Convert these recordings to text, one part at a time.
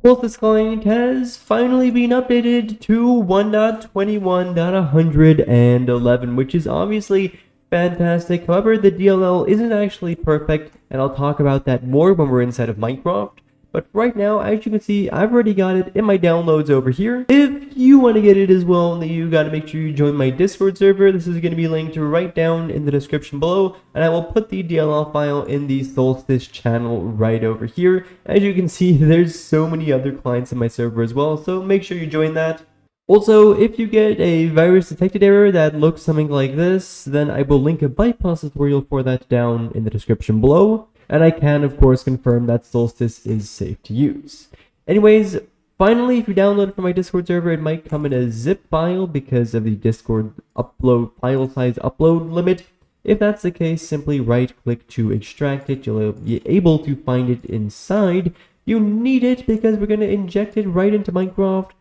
Solstice Client has finally been updated to 1.21.111, which is obviously fantastic. However, the DLL isn't actually perfect, and I'll talk about that more when we're inside of Minecraft. But right now, as you can see, I've already got it in my downloads over here. If you want to get it as well, then you got to make sure you join my Discord server. This is going to be linked right down in the description below, and I will put the DLL file in the Solstice channel right over here. As you can see, there's so many other clients in my server as well, so make sure you join that. Also, if you get a virus detected error that looks something like this, then I will link a bypass tutorial for that down in the description below. And I can, of course, confirm that Solstice is safe to use. Anyways, finally, if you download it from my Discord server, it might come in a zip file because of the Discord upload file size upload limit. If that's the case, simply right-click to extract it. You'll be able to find it inside. You need it because we're going to inject it right into Minecraft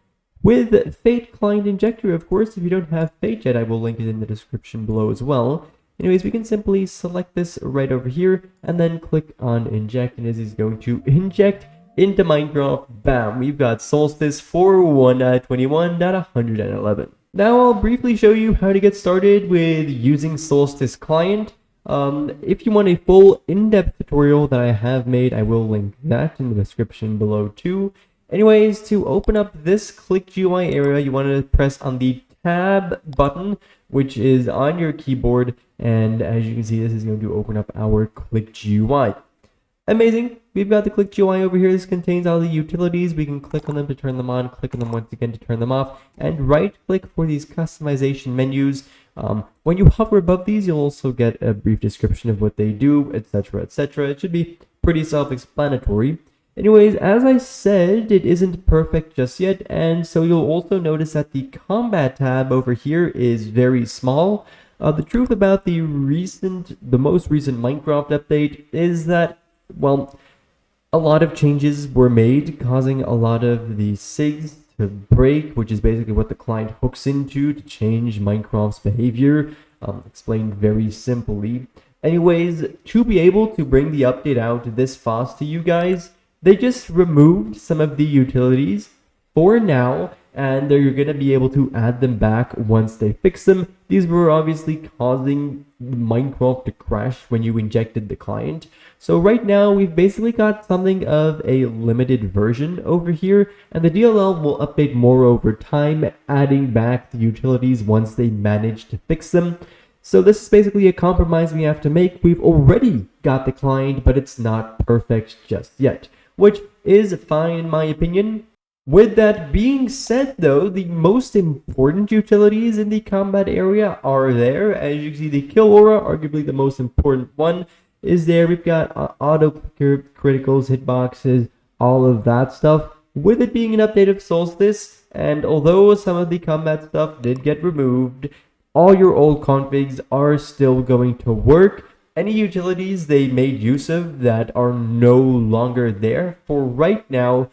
with Fate Client Injector. Of course, if you don't have Fate yet, I will link it in the description below as well. Anyways, we can simply select this right over here and then click on inject, and this is going to inject into Minecraft. Bam, we've got Solstice for 1.21.111. Now I'll briefly show you how to get started with using Solstice Client. If you want a full in-depth tutorial that I have made, I will link that in the description below too. Anyways, to open up this Click GUI area, you want to press on the Tab button, which is on your keyboard, and as you can see, this is going to open up our Click GUI. Amazing. We've got the Click GUI over here. This contains all the utilities. We can click on them to turn them on, click on them once again to turn them off, and right click for these customization menus. When you hover above these, you'll also get a brief description of what they do, etc, etc. It should be pretty self-explanatory. Anyways, as I said, it isn't perfect just yet, and so you'll also notice that the combat tab over here is very small. The truth about the most recent Minecraft update is that, well, a lot of changes were made, causing a lot of the SIGs to break, which is basically what the client hooks into to change Minecraft's behavior, explained very simply. Anyways, to be able to bring the update out this fast to you guys, they just removed some of the utilities for now, and you're going to be able to add them back once they fix them. These were obviously causing Minecraft to crash when you injected the client. So right now, we've basically got something of a limited version over here, and the DLL will update more over time, adding back the utilities once they manage to fix them. So this is basically a compromise we have to make. We've already got the client, but it's not perfect just yet, which is fine in my opinion. With that being said though, the most important utilities in the combat area are there. As you can see, the kill aura, arguably the most important one, is there. We've got auto clicker, criticals, hitboxes, all of that stuff. With it being an update of Solstice, and although some of the combat stuff did get removed, all your old configs are still going to work. Any utilities they made use of that are no longer there for right now,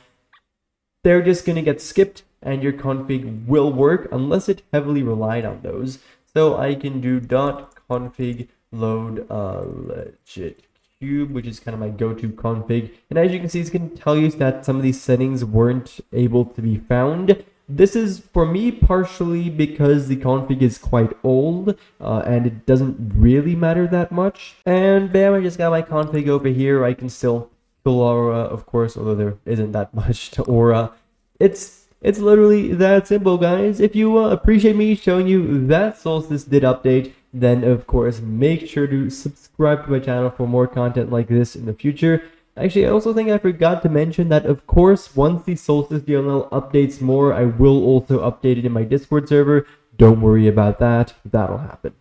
they're just going to get skipped, and your config will work unless it heavily relied on those. So I can do .config load legit cube, which is kind of my go-to config. And as you can see, it's going to tell you that some of these settings weren't able to be found. This is, for me, partially because the config is quite old, and it doesn't really matter that much. And bam, I just got my config over here. I can still kill aura, of course, although there isn't that much to aura. It's literally that simple, guys. If you appreciate me showing you that Solstice did update, then of course make sure to subscribe to my channel for more content like this in the future. Actually, I also think I forgot to mention that, of course, once the Solstice DLL updates more, I will also update it in my Discord server. Don't worry about that. That'll happen.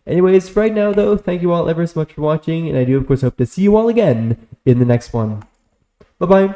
Anyways, right now, though, thank you all ever so much for watching, and I do, of course, hope to see you all again in the next one. Bye-bye.